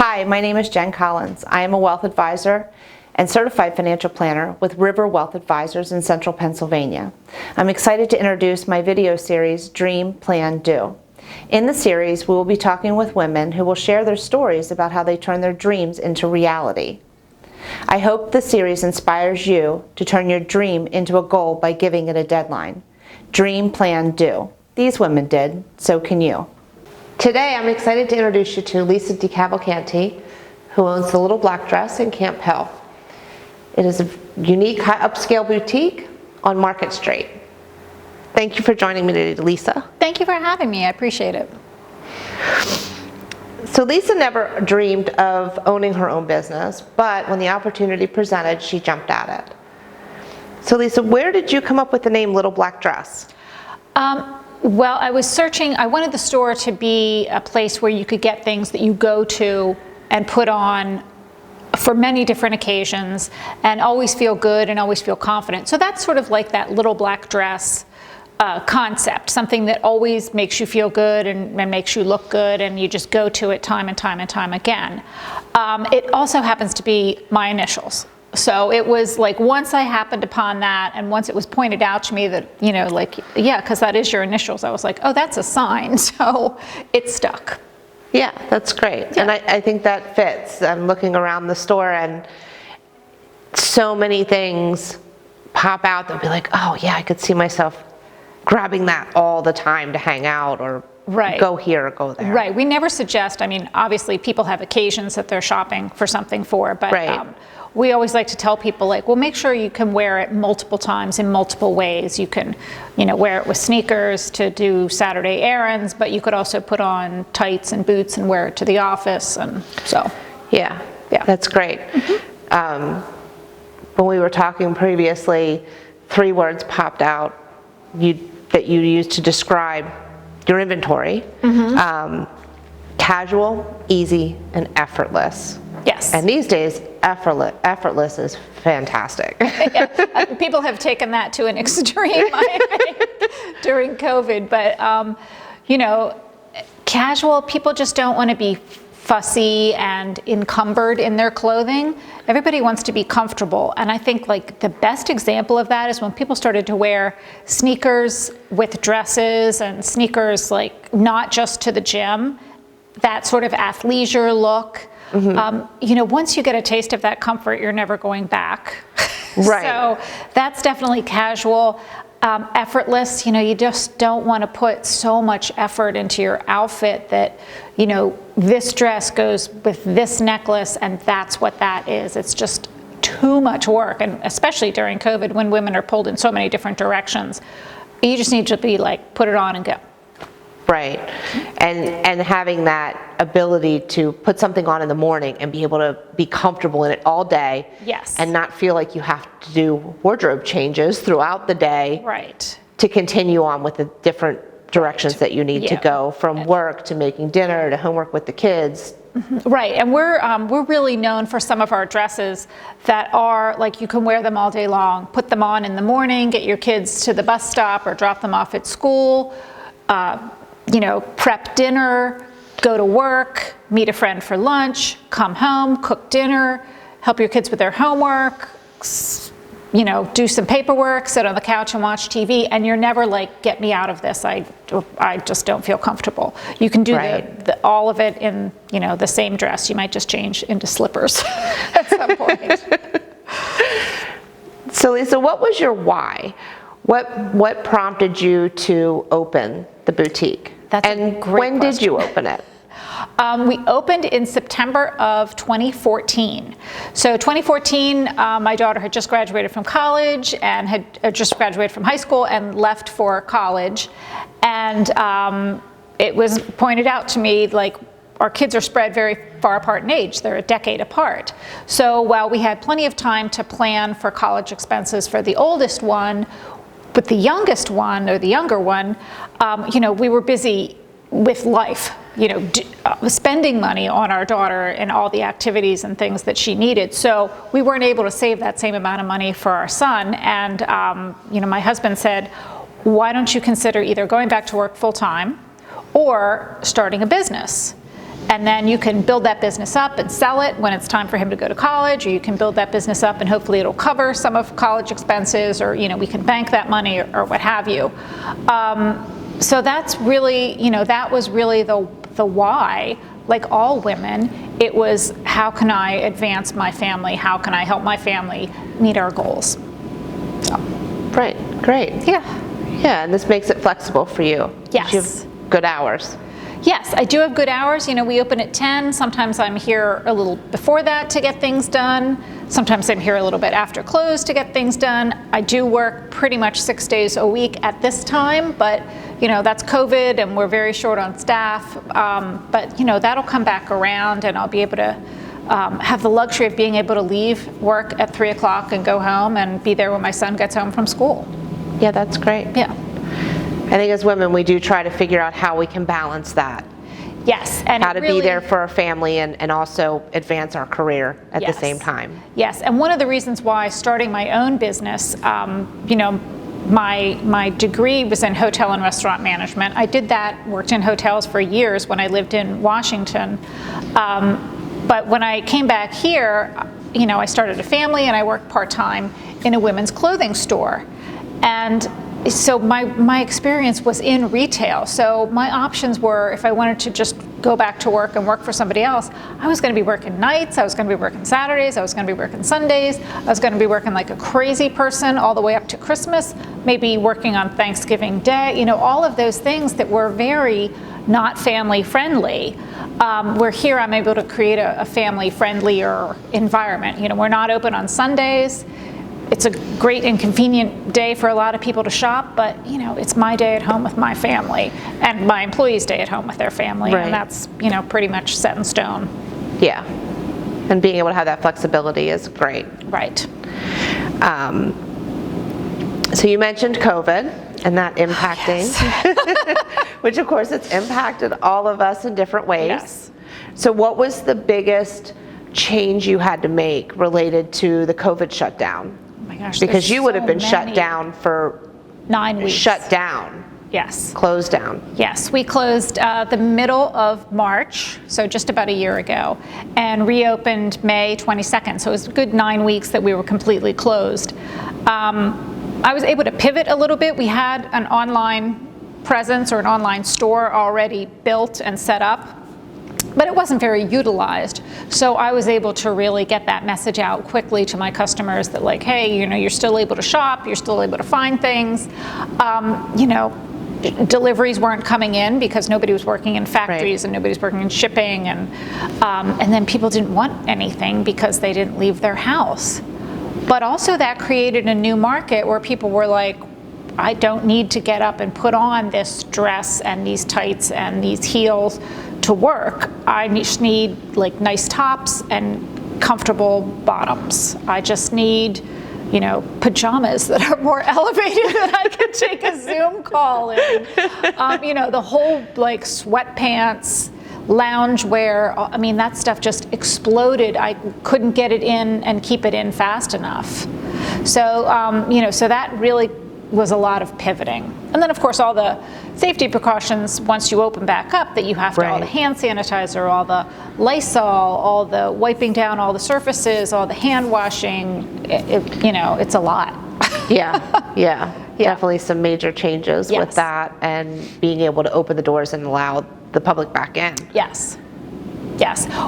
Hi, my name is Jen Collins. I am a wealth advisor and certified financial planner with River Wealth Advisors in Central Pennsylvania. I'm excited to introduce my video series, Dream, Plan, Do. In the series, we will be talking with women who will share their stories about how they turn their dreams into reality. I hope the series inspires you to turn your dream into a goal by giving it a deadline. Dream, Plan, Do. These women did, so can you. Today, I'm excited to introduce you to Lisa Decavalcante, who owns the Little Black Dress in Camp Hill. It is a unique high upscale boutique on Market Street. Thank you for joining me today, Lisa. Thank you for having me. I appreciate it. So Lisa never dreamed of owning her own business, but when the opportunity presented, she jumped at it. So Lisa, where did you come up with the name Little Black Dress? Well, I was searching. I wanted the store to be a place where you could get things that you go to and put on for many different occasions and always feel good and always feel confident. So that's sort of like that little black dress concept, something that always makes you feel good and makes you look good, and you just go to it time and time and time again. It also happens to be my initials. So it was like once I happened upon that, and once it was pointed out to me that, you know, like, yeah, because that is your initials, I was like, oh, that's a sign. So it stuck. Yeah, that's great. Yeah. And I think that fits. I'm looking around the store and so many things pop out that will be like, oh yeah, I could see myself grabbing that all the time to hang out or go here or go there. Right. We never suggest, I mean, obviously people have occasions that they're shopping for something for, but we always like to tell people, like, well, make sure you can wear it multiple times in multiple ways. You can, you know, wear it with sneakers to do Saturday errands, but you could also put on tights and boots and wear it to the office, and so. Yeah, that's great. Mm-hmm. When we were talking previously, 3 words popped out that you used to describe your inventory. Mm-hmm. Casual, easy, and effortless. Yes. And these days, effortless is fantastic. Yeah. People have taken that to an extreme, I think, during COVID. But, you know, casual, people just don't want to be fussy and encumbered in their clothing. Everybody wants to be comfortable. And I think like the best example of that is when people started to wear sneakers with dresses, and sneakers like not just to the gym, that sort of athleisure look. Mm-hmm. You know, once you get a taste of that comfort, you're never going back. Right. So that's definitely casual. Effortless, you know, you just don't want to put so much effort into your outfit that, you know, this dress goes with this necklace and that's what that is. It's just too much work, and especially during COVID when women are pulled in so many different directions. You just need to be like, put it on and go. Right. And having that ability to put something on in the morning and be able to be comfortable in it all day. Yes. And not feel like you have to do wardrobe changes throughout the day. Right. To continue on with the different directions that you need to go, from work to making dinner to homework with the kids. Mm-hmm. Right. And we're really known for some of our dresses that are like, you can wear them all day long. Put them on in the morning, get your kids to the bus stop or drop them off at school. You know, prep dinner, go to work, meet a friend for lunch, come home, cook dinner, help your kids with their homework, you know, do some paperwork, sit on the couch and watch TV, and you're never like, get me out of this. I just don't feel comfortable. You can do all of it in, you know, the same dress. You might just change into slippers at some point. So Lisa, what was your why? What prompted you to open the boutique? That's a great question. When did you open it? We opened in September of 2014. So 2014, my daughter had just graduated from college and had just graduated from high school and left for college. And it was pointed out to me, like, our kids are spread very far apart in age. They're a decade apart. So while we had plenty of time to plan for college expenses for the oldest one, but the youngest one, or the younger one, you know, we were busy with life, you know, spending money on our daughter and all the activities and things that she needed. So we weren't able to save that same amount of money for our son. And, you know, my husband said, why don't you consider either going back to work full time or starting a business? And then you can build that business up and sell it when it's time for him to go to college, or you can build that business up and hopefully it'll cover some of college expenses, or we can bank that money, or what have you. So that's really, that was really the why. Like all women, it was, how can I advance my family? How can I help my family meet our goals? So. Right, great. Yeah. Yeah, and this makes it flexible for you. Yes. You have good hours. Yes, I do have good hours. We open at 10. Sometimes I'm here a little before that to get things done. Sometimes I'm here a little bit after close to get things done. I do work pretty much 6 days a week at this time, but that's COVID and we're very short on staff. But that'll come back around, and I'll be able to have the luxury of being able to leave work at 3 o'clock and go home and be there when my son gets home from school. Yeah, that's great. Yeah. I think as women, we do try to figure out how we can balance that. Yes. And how to be there for our family and also advance our career at the same time. Yes. And one of the reasons why starting my own business, my degree was in hotel and restaurant management. I did that, worked in hotels for years when I lived in Washington. But when I came back here, I started a family and I worked part-time in a women's clothing store. And so my experience was in retail. So my options were, if I wanted to just go back to work and work for somebody else, I was going to be working nights, I was going to be working Saturdays, I was going to be working Sundays, I was going to be working like a crazy person all the way up to Christmas, maybe working on Thanksgiving Day, all of those things that were very not family friendly. Where here I'm able to create a family friendlier environment. We're not open on Sundays. It's a great and convenient day for a lot of people to shop, but it's my day at home with my family, and my employees' day at home with their family, right. And that's pretty much set in stone. Yeah, and being able to have that flexibility is great. Right. So you mentioned COVID and that impacting, Yes. which of course it's impacted all of us in different ways. Yes. So what was the biggest change you had to make related to the COVID shutdown? Oh my gosh. Because you would have been so shut many. down for 9 weeks. Shut down. Yes. Closed down. Yes, we closed the middle of March, so just about a year ago, and reopened May 22nd. So it was a good 9 weeks that we were completely closed. I was able to pivot a little bit. We had an online presence or an online store already built and set up, but it wasn't very utilized. So I was able to really get that message out quickly to my customers that like, hey, you're still able to shop, you're still able to find things. Deliveries weren't coming in because nobody was working in factories, right. And nobody was working in shipping, and then people didn't want anything because they didn't leave their house. But also that created a new market where people were like, I don't need to get up and put on this dress and these tights and these heels to work. I just need like nice tops and comfortable bottoms. I just need pajamas that are more elevated that I can take a Zoom call in. The whole like sweatpants, lounge wear, that stuff just exploded. I couldn't get it in and keep it in fast enough. So, so that really was a lot of pivoting. And then of course all the safety precautions once you open back up, that you have to, right. All the hand sanitizer, all the Lysol, all the wiping down all the surfaces, all the hand washing, it's a lot. Yeah. Definitely some major changes Yes. with that, and being able to open the doors and allow the public back in. Yes.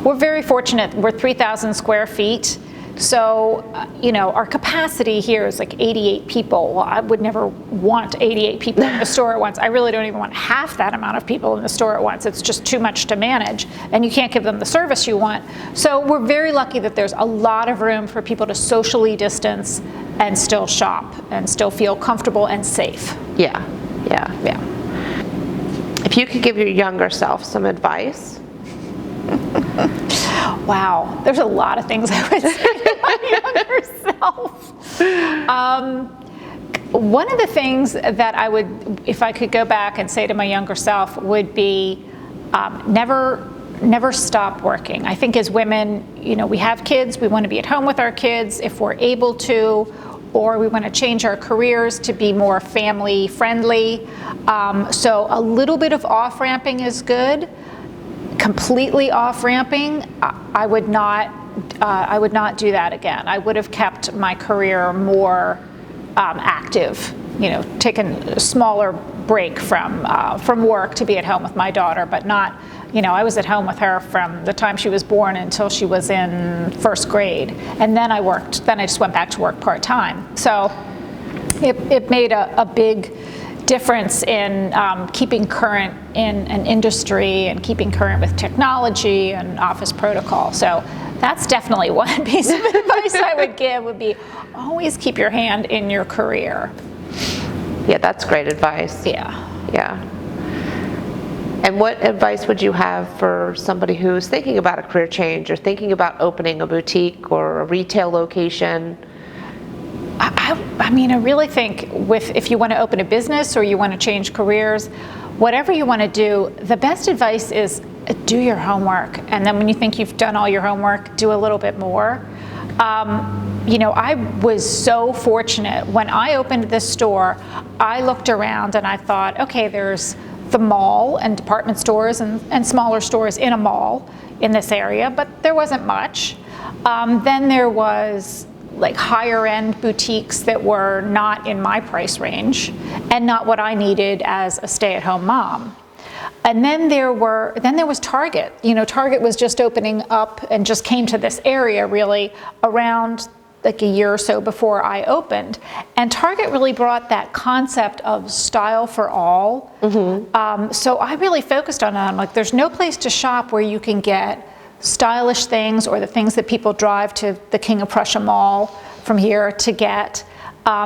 We're very fortunate. We're 3,000 square feet. So, our capacity here is like 88 people. Well, I would never want 88 people in the store at once. I really don't even want half that amount of people in the store at once. It's just too much to manage, and you can't give them the service you want. So we're very lucky that there's a lot of room for people to socially distance and still shop and still feel comfortable and safe. Yeah. If you could give your younger self some advice. Wow, there's a lot of things I would say to my younger self. One of the things that I would, if I could go back and say to my younger self, would be never stop working. I think as women, we have kids, we want to be at home with our kids if we're able to, or we want to change our careers to be more family friendly. So a little bit of off-ramping is good. completely off-ramping, I would not do that again. I would have kept my career more active, taken a smaller break from work to be at home with my daughter, but not, I was at home with her from the time she was born until she was in first grade. And then I just went back to work part-time. So it made a big difference in keeping current in an industry and keeping current with technology and office protocol. So that's definitely one piece of advice I would give, would be always keep your hand in your career. Yeah, that's great advice. Yeah. Yeah. And what advice would you have for somebody who's thinking about a career change or thinking about opening a boutique or a retail location? I mean, I really think if you want to open a business or you want to change careers, whatever you want to do, the best advice is do your homework. And then when you think you've done all your homework, do a little bit more. I was so fortunate. When I opened this store, I looked around and I thought, okay, there's the mall and department stores and smaller stores in a mall in this area, but there wasn't much. Then there was like higher end boutiques that were not in my price range and not what I needed as a stay-at-home mom. And then there was Target. Target was just opening up and just came to this area really around like a year or so before I opened. And Target really brought that concept of style for all. Mm-hmm. So I really focused on that. I'm like, there's no place to shop where you can get stylish things or the things that people drive to the King of Prussia Mall from here to get.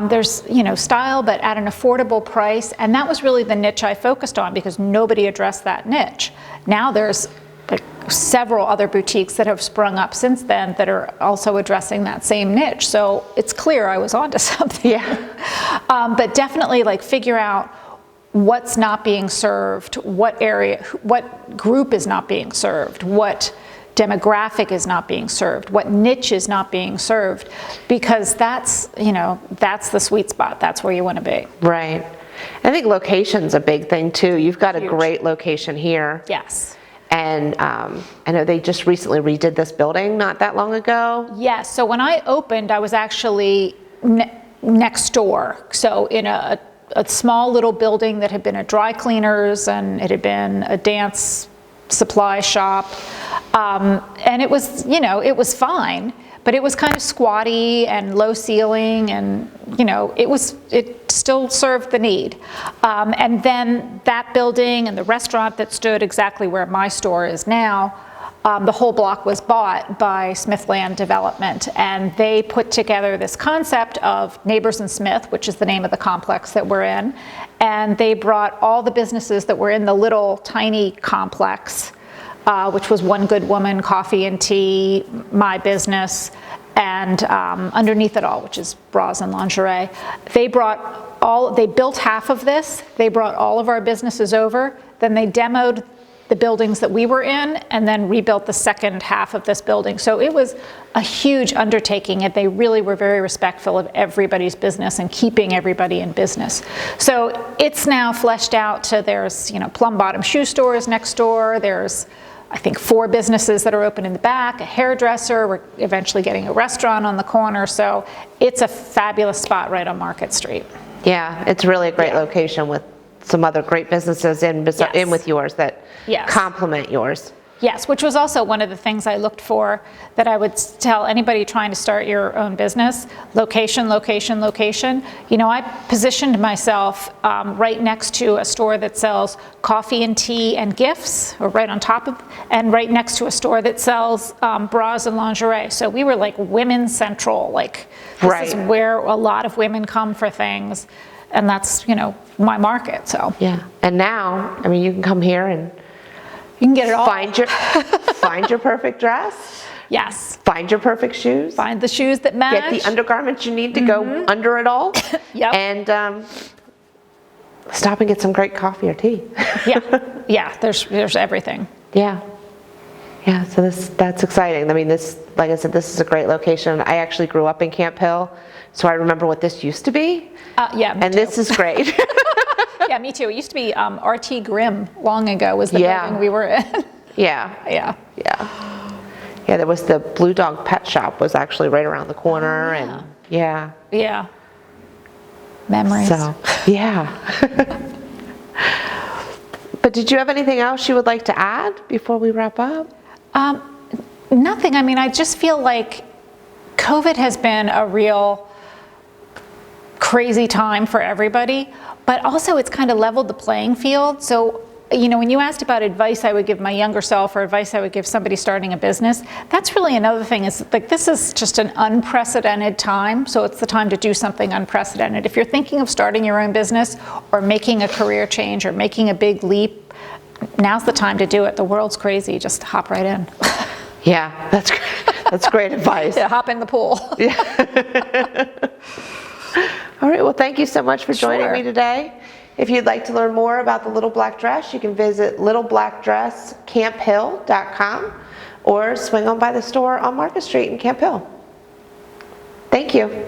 There's style, but at an affordable price, and that was really the niche I focused on because nobody addressed that niche. Now there's like several other boutiques that have sprung up since then that are also addressing that same niche. So it's clear I was onto something. Yeah. But definitely like figure out what's not being served, what area, what group is not being served, what demographic is not being served, what niche is not being served, because that's the sweet spot. That's where you want to be. Right. I think location's a big thing too. You've got a great location here. Yes. And I know they just recently redid this building not that long ago. Yes. So when I opened, I was actually next door. So in a small little building that had been a dry cleaners and it had been a dance supply shop. And it was fine, but it was kind of squatty and low ceiling and, it still served the need. And then that building and the restaurant that stood exactly where my store is now, the whole block was bought by Smithland Development, and they put together this concept of Neighbors and Smith, which is the name of the complex that we're in, and they brought all the businesses that were in the little tiny complex, which was One Good Woman, Coffee and Tea, my business, and underneath it all, which is bras and lingerie. They built half of this, they brought all of our businesses over, then they demoed the buildings that we were in, and then rebuilt the second half of this building. So it was a huge undertaking, and they really were very respectful of everybody's business and keeping everybody in business. So it's now fleshed out to there's plum bottom shoe stores next door. There's I think 4 businesses that are open in the back, a hairdresser. We're eventually getting a restaurant on the corner. So it's a fabulous spot right on Market Street. Yeah, it's really a great location with some other great businesses in with yours that complement yours. Yes, which was also one of the things I looked for that I would tell anybody trying to start your own business: location, location, location. I positioned myself right next to a store that sells coffee and tea and gifts, or right on top of, and right next to a store that sells bras and lingerie. So we were like women central, like this is where a lot of women come for things, and that's my market. So yeah, and now you can come here and you can get it all. Find your perfect dress. Yes. Find your perfect shoes. Find the shoes that match. Get the undergarments you need to go under it all. Yep. And stop and get some great coffee or tea. Yeah. There's everything. Yeah. Yeah. So that's exciting. This, like I said, this is a great location. I actually grew up in Camp Hill, so I remember what this used to be. And this is great. Yeah, me too. It used to be RT Grimm long ago was the building we were in. Yeah. Yeah. Yeah. Yeah, there was the Blue Dog Pet Shop was actually right around the corner, and yeah. Yeah. Memories. So, yeah. But did you have anything else you would like to add before we wrap up? Nothing. I mean, I just feel like COVID has been a real crazy time for everybody, but also it's kind of leveled the playing field. So, you know, when you asked about advice I would give my younger self or advice I would give somebody starting a business, that's really another thing is like this is just an unprecedented time. So it's the time to do something unprecedented. If you're thinking of starting your own business or making a career change or making a big leap, now's the time to do it. The world's crazy. Just hop right in. Yeah, that's great. That's great advice. Yeah, hop in the pool. Yeah. All right, well, thank you so much for joining me today. If you'd like to learn more about the Little Black Dress, you can visit littleblackdresscamphill.com or swing on by the store on Market Street in Camp Hill. Thank you.